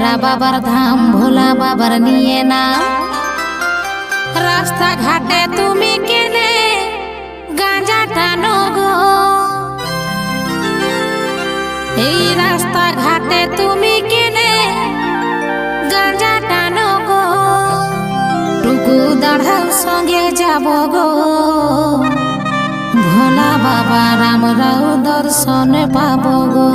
আমরা বাবার ধাম ভোলা বাবার নিয়ে না রাস্তা ঘাটে তুমি কেনে গাঁজা টানো গো এই রাস্তা ঘাটে তুমি কেনে গাঁজা টানো গো টুকু দাঁড়াও সঙ্গে যাব গো ভোলা বাবার আমরাও দর্শন পাবো গো।